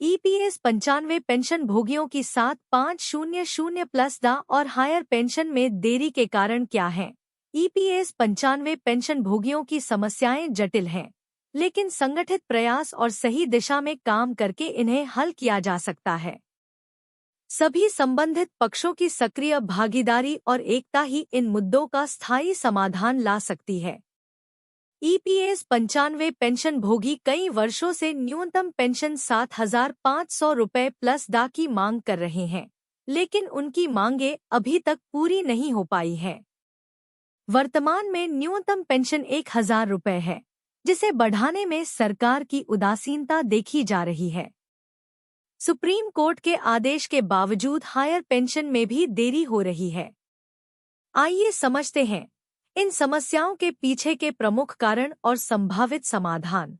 EPS 95 pension भोगियों की 7500 plus दा और हायर पेंशन में देरी के कारण क्या हैं? ईपीएस 95 पेंशन भोगियों की समस्याएं जटिल हैं, लेकिन संगठित प्रयास और सही दिशा में काम करके इन्हें हल किया जा सकता है। सभी संबंधित पक्षों की सक्रिय भागीदारी और एकता ही इन मुद्दों का स्थायी समाधान ला सकती है। ईपीएस 95 पेंशन भोगी कई वर्षों से न्यूनतम पेंशन 7,500 रुपये प्लस दा की मांग कर रहे हैं, लेकिन उनकी मांगें अभी तक पूरी नहीं हो पाई हैं। वर्तमान में न्यूनतम पेंशन 1,000 रुपये है, जिसे बढ़ाने में सरकार की उदासीनता देखी जा रही है। सुप्रीम कोर्ट के आदेश के बावजूद हायर पेंशन में भी देरी हो रही है। आइए समझते हैं इन समस्याओं के पीछे के प्रमुख कारण और संभावित समाधान।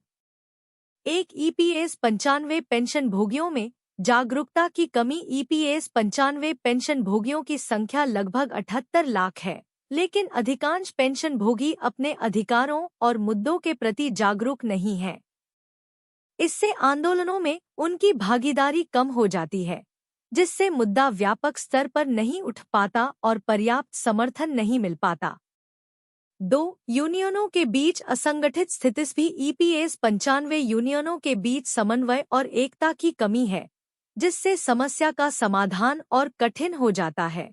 एक, ईपीएस 95 पेंशन भोगियों में जागरूकता की कमी। ईपीएस 95 पेंशन भोगियों की संख्या लगभग 78 लाख है, लेकिन अधिकांश पेंशन भोगी अपने अधिकारों और मुद्दों के प्रति जागरूक नहीं हैं। इससे आंदोलनों में उनकी भागीदारी कम हो जाती है, जिससे मुद्दा व्यापक स्तर पर नहीं उठ पाता और पर्याप्त समर्थन नहीं मिल पाता। 2, यूनियनों के बीच असंगठित स्थिति भी। ईपीएस 95 यूनियनों के बीच समन्वय और एकता की कमी है, जिससे समस्या का समाधान और कठिन हो जाता है।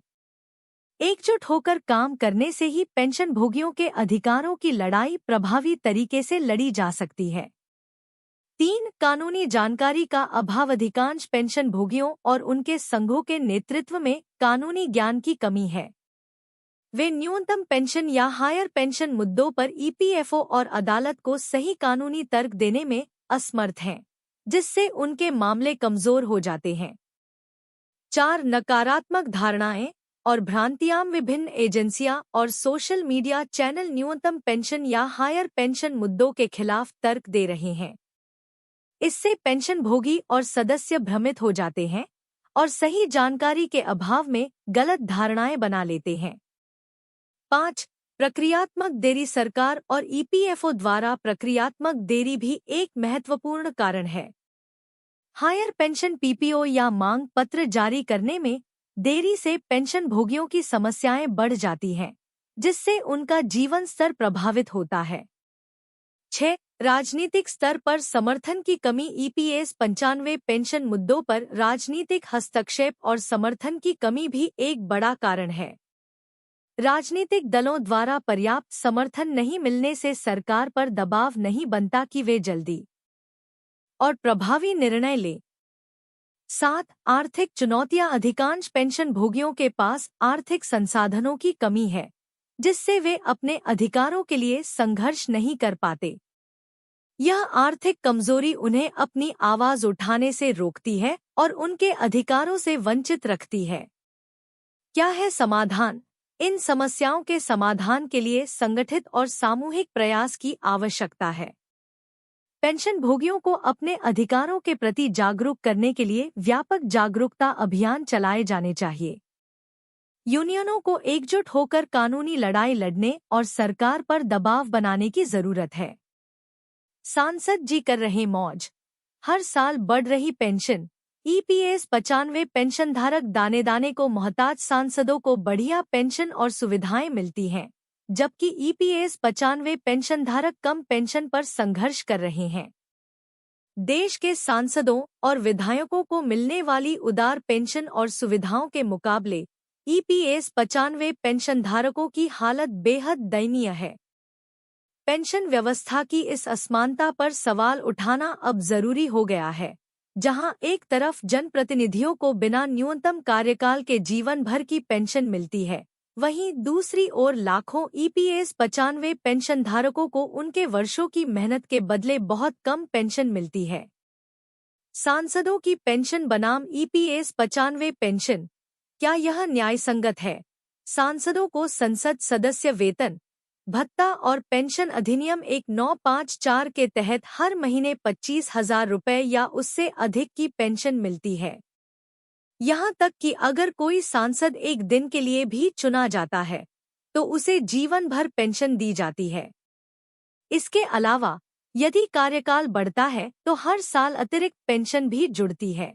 एकजुट होकर काम करने से ही पेंशन भोगियों के अधिकारों की लड़ाई प्रभावी तरीके से लड़ी जा सकती है। 3, कानूनी जानकारी का अभाव। अधिकांश पेंशन भोगियों और उनके संघों के नेतृत्व में कानूनी ज्ञान की कमी है। वे न्यूनतम पेंशन या हायर पेंशन मुद्दों पर ईपीएफओ और अदालत को सही कानूनी तर्क देने में असमर्थ हैं, जिससे उनके मामले कमजोर हो जाते हैं। 4, नकारात्मक धारणाएं और भ्रांतियां। विभिन्न एजेंसियां और सोशल मीडिया चैनल न्यूनतम पेंशन या हायर पेंशन मुद्दों के खिलाफ तर्क दे रहे हैं। इससे पेंशन भोगी और सदस्य भ्रमित हो जाते हैं और सही जानकारी के अभाव में गलत धारणाएं बना लेते हैं। 5, प्रक्रियात्मक देरी। सरकार और ईपीएफओ द्वारा प्रक्रियात्मक देरी भी एक महत्वपूर्ण कारण है। हायर पेंशन पीपीओ या मांग पत्र जारी करने में देरी से पेंशन भोगियों की समस्याएं बढ़ जाती हैं, जिससे उनका जीवन स्तर प्रभावित होता है। 6, राजनीतिक स्तर पर समर्थन की कमी। ईपीएस 95 पेंशन मुद्दों पर राजनीतिक हस्तक्षेप और समर्थन की कमी भी एक बड़ा कारण है। राजनीतिक दलों द्वारा पर्याप्त समर्थन नहीं मिलने से सरकार पर दबाव नहीं बनता कि वे जल्दी और प्रभावी निर्णय ले। 7, आर्थिक चुनौतियां। अधिकांश पेंशन भोगियों के पास आर्थिक संसाधनों की कमी है, जिससे वे अपने अधिकारों के लिए संघर्ष नहीं कर पाते। यह आर्थिक कमजोरी उन्हें अपनी आवाज उठाने से रोकती है और उनके अधिकारों से वंचित रखती है। क्या है समाधान? इन समस्याओं के समाधान के लिए संगठित और सामूहिक प्रयास की आवश्यकता है। पेंशन भोगियों को अपने अधिकारों के प्रति जागरूक करने के लिए व्यापक जागरूकता अभियान चलाए जाने चाहिए। यूनियनों को एकजुट होकर कानूनी लड़ाई लड़ने और सरकार पर दबाव बनाने की जरूरत है। सांसद जी कर रहे मौज। हर साल बढ़ रही पेंशन। ईपीएस 95 पेंशनधारक दाने दाने को मोहताज सांसदों को बढ़िया पेंशन और सुविधाएं मिलती हैं, जबकि ईपीएस 95 पेंशनधारक कम पेंशन पर संघर्ष कर रहे हैं। देश के सांसदों और विधायकों को मिलने वाली उदार पेंशन और सुविधाओं के मुकाबले ईपीएस 95 पेंशनधारकों की हालत बेहद दयनीय है। पेंशन व्यवस्था की इस असमानता पर सवाल उठाना अब जरूरी हो गया है, जहां एक तरफ जनप्रतिनिधियों को बिना न्यूनतम कार्यकाल के जीवन भर की पेंशन मिलती है, वहीं दूसरी ओर लाखों ईपीएस 95 पेंशनधारकों को उनके वर्षों की मेहनत के बदले बहुत कम पेंशन मिलती है। सांसदों की पेंशन बनाम ईपीएस 95 पेंशन, क्या यह न्यायसंगत है? सांसदों को संसद सदस्य वेतन, भत्ता और पेंशन अधिनियम 1954 के तहत हर महीने 25,000 रुपये या उससे अधिक की पेंशन मिलती है। यहाँ तक कि अगर कोई सांसद एक दिन के लिए भी चुना जाता है, तो उसे जीवन भर पेंशन दी जाती है। इसके अलावा यदि कार्यकाल बढ़ता है तो हर साल अतिरिक्त पेंशन भी जुड़ती है।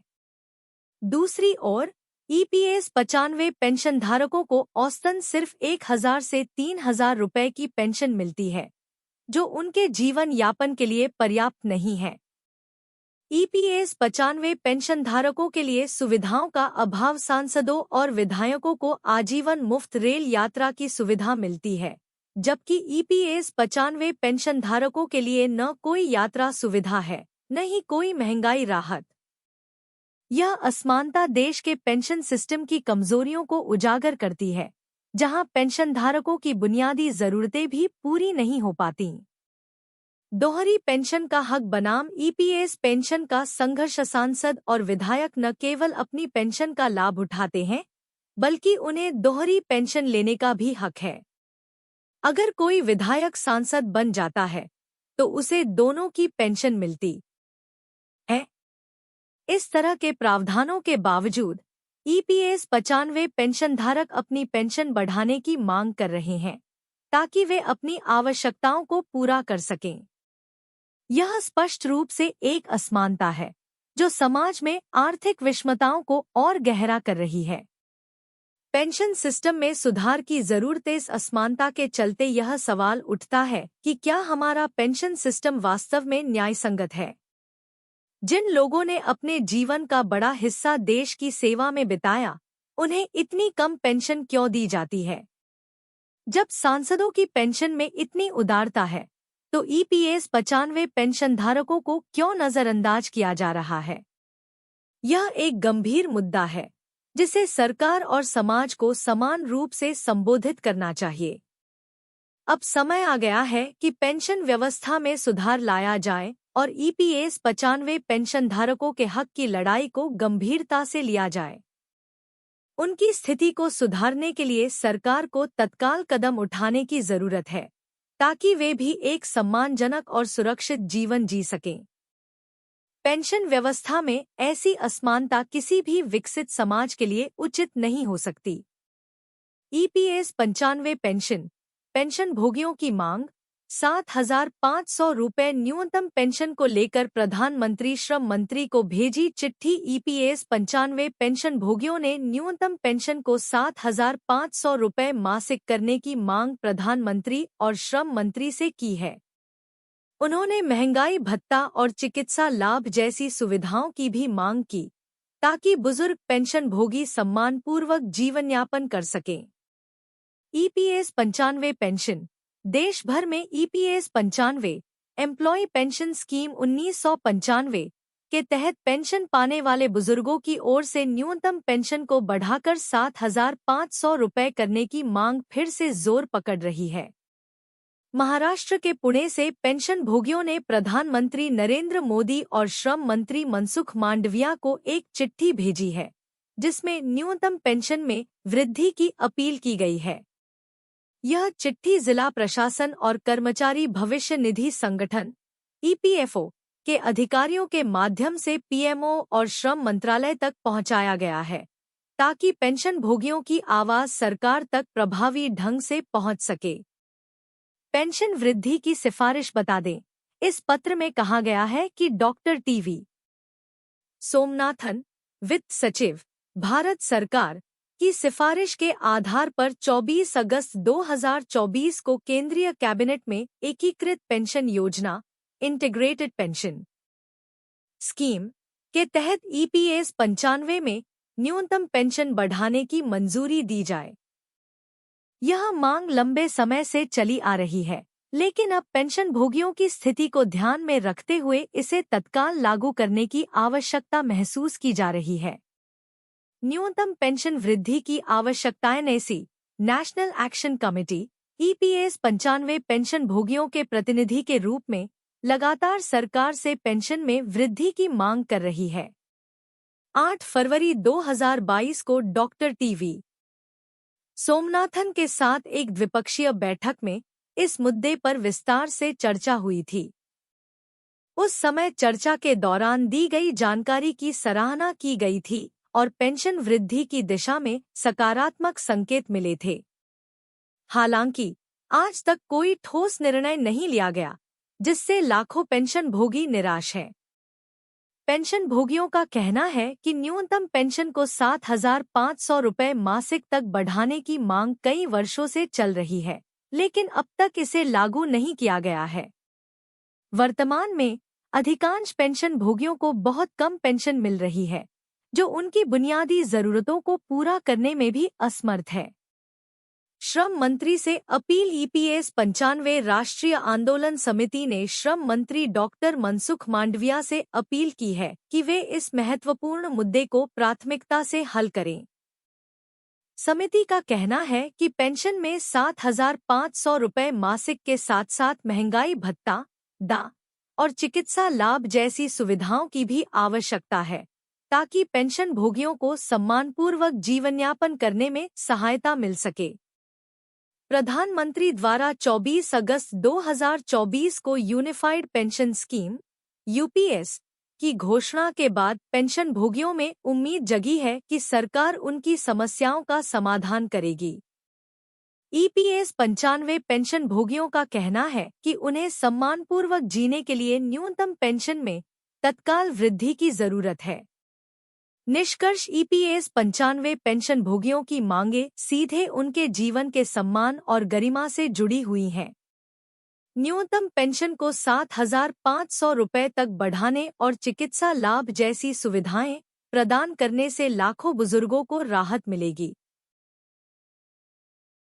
दूसरी ओर ईपीएस 95 पेंशन धारकों को औसतन सिर्फ 1,000 से 3,000 रुपए की पेंशन मिलती है, जो उनके जीवन यापन के लिए पर्याप्त नहीं है। ईपीएस 95 पेंशन धारकों के लिए सुविधाओं का अभाव। सांसदों और विधायकों को आजीवन मुफ्त रेल यात्रा की सुविधा मिलती है, जबकि ईपीएस 95 पेंशन धारकों के लिए न कोई यात्रा सुविधा है, न ही कोई महंगाई राहत। यह असमानता देश के पेंशन सिस्टम की कमजोरियों को उजागर करती है, जहां पेंशनधारकों की बुनियादी जरूरतें भी पूरी नहीं हो पाती। दोहरी पेंशन का हक बनाम ईपीएस पेंशन का संघर्ष। सांसद और विधायक न केवल अपनी पेंशन का लाभ उठाते हैं, बल्कि उन्हें दोहरी पेंशन लेने का भी हक है। अगर कोई विधायक सांसद बन जाता है तो उसे दोनों की पेंशन मिलती है। इस तरह के प्रावधानों के बावजूद ईपीएस 95 पेंशनधारक अपनी पेंशन बढ़ाने की मांग कर रहे हैं, ताकि वे अपनी आवश्यकताओं को पूरा कर सकें। यह स्पष्ट रूप से एक असमानता है, जो समाज में आर्थिक विषमताओं को और गहरा कर रही है। पेंशन सिस्टम में सुधार की जरूरत। इस असमानता के चलते यह सवाल उठता है कि क्या हमारा पेंशन सिस्टम वास्तव में न्यायसंगत है? जिन लोगों ने अपने जीवन का बड़ा हिस्सा देश की सेवा में बिताया, उन्हें इतनी कम पेंशन क्यों दी जाती है? जब सांसदों की पेंशन में इतनी उदारता है, तो ईपीएस 95 पेंशनधारकों को क्यों नजरअंदाज किया जा रहा है? यह एक गंभीर मुद्दा है, जिसे सरकार और समाज को समान रूप से संबोधित करना चाहिए। अब समय आ गया है कि पेंशन व्यवस्था में सुधार लाया जाए और ईपीएस 95 पेंशनधारकों के हक की लड़ाई को गंभीरता से लिया जाए। उनकी स्थिति को सुधारने के लिए सरकार को तत्काल कदम उठाने की जरूरत है, ताकि वे भी एक सम्मानजनक और सुरक्षित जीवन जी सकें। पेंशन व्यवस्था में ऐसी असमानता किसी भी विकसित समाज के लिए उचित नहीं हो सकती। ईपीएस 95 पेंशन भोगियों की मांग 7,500 रुपये न्यूनतम पेंशन को लेकर प्रधानमंत्री श्रम मंत्री को भेजी चिट्ठी। ईपीएस 95 पेंशन भोगियों ने न्यूनतम पेंशन को 7,500 रुपये मासिक करने की मांग प्रधानमंत्री और श्रम मंत्री से की है। उन्होंने महंगाई भत्ता और चिकित्सा लाभ जैसी सुविधाओं की भी मांग की, ताकि बुजुर्ग पेंशन भोगी सम्मानपूर्वक जीवनयापन कर सकें। EPS 95 pension. देश भर में ईपीएस 95 एम्प्लॉय पेंशन स्कीम 1995 के तहत पेंशन पाने वाले बुजुर्गों की ओर से न्यूनतम पेंशन को बढ़ाकर 7,500 रुपये करने की मांग फिर से जोर पकड़ रही है। महाराष्ट्र के पुणे से पेंशन भोगियों ने प्रधानमंत्री नरेंद्र मोदी और श्रम मंत्री मनसुख मांडविया को एक चिट्ठी भेजी है, जिसमें न्यूनतम पेंशन में वृद्धि की अपील की गई है। यह चिट्ठी जिला प्रशासन और कर्मचारी भविष्य निधि संगठन ईपीएफओ के अधिकारियों के माध्यम से पीएमओ और श्रम मंत्रालय तक पहुंचाया गया है, ताकि पेंशन भोगियों की आवाज सरकार तक प्रभावी ढंग से पहुंच सके। पेंशन वृद्धि की सिफारिश बता दें। इस पत्र में कहा गया है कि डॉक्टर टीवी सोमनाथन, वित्त सचिव, भारत सरकार की सिफारिश के आधार पर 24 अगस्त 2024 को केंद्रीय कैबिनेट में एकीकृत पेंशन योजना इंटीग्रेटेड पेंशन स्कीम के तहत ईपीएस 95 में न्यूनतम पेंशन बढ़ाने की मंजूरी दी जाए। यह मांग लंबे समय से चली आ रही है, लेकिन अब पेंशन भोगियों की स्थिति को ध्यान में रखते हुए इसे तत्काल लागू करने की आवश्यकता महसूस की जा रही है। न्यूनतम पेंशन वृद्धि की आवश्यकताएं। National action committee EPS 95 pension भोगियों के प्रतिनिधि के रूप में लगातार सरकार से पेंशन में वृद्धि की मांग कर रही है। 8 फरवरी 2022 को डॉक्टर टीवी सोमनाथन के साथ एक द्विपक्षीय बैठक में इस मुद्दे पर विस्तार से चर्चा हुई थी। उस समय चर्चा के दौरान दी गई जानकारी की सराहना की गई थी और पेंशन वृद्धि की दिशा में सकारात्मक संकेत मिले थे। हालांकि आज तक कोई ठोस निर्णय नहीं लिया गया, जिससे लाखों पेंशन भोगी निराश हैं। पेंशन भोगियों का कहना है कि न्यूनतम पेंशन को 7,500 रुपये मासिक तक बढ़ाने की मांग कई वर्षों से चल रही है, लेकिन अब तक इसे लागू नहीं किया गया है। वर्तमान में अधिकांश पेंशन भोगियों को बहुत कम पेंशन मिल रही है, जो उनकी बुनियादी जरूरतों को पूरा करने में भी असमर्थ है। श्रम मंत्री से अपील। ईपीएस 95 राष्ट्रीय आंदोलन समिति ने श्रम मंत्री डॉक्टर मनसुख मांडविया से अपील की है कि वे इस महत्वपूर्ण मुद्दे को प्राथमिकता से हल करें। समिति का कहना है कि पेंशन में 7,500 रुपये मासिक के साथ साथ महंगाई भत्ता, डा और चिकित्सा लाभ जैसी सुविधाओं की भी आवश्यकता है, ताकि पेंशन भोगियों को सम्मानपूर्वक जीवनयापन करने में सहायता मिल सके। प्रधानमंत्री द्वारा 24 अगस्त 2024 को यूनिफाइड पेंशन स्कीम (यूपीएस) की घोषणा के बाद पेंशन भोगियों में उम्मीद जगी है कि सरकार उनकी समस्याओं का समाधान करेगी। ईपीएस 95 पेंशन भोगियों का कहना है कि उन्हें सम्मानपूर्वक जीने के लिए न्यूनतम पेंशन में तत्काल वृद्धि की जरूरत है। निष्कर्ष, ईपीएस 95 पेंशन भोगियों की मांगें सीधे उनके जीवन के सम्मान और गरिमा से जुड़ी हुई हैं। न्यूनतम पेंशन को 7,500 रुपये तक बढ़ाने और चिकित्सा लाभ जैसी सुविधाएं प्रदान करने से लाखों बुजुर्गों को राहत मिलेगी।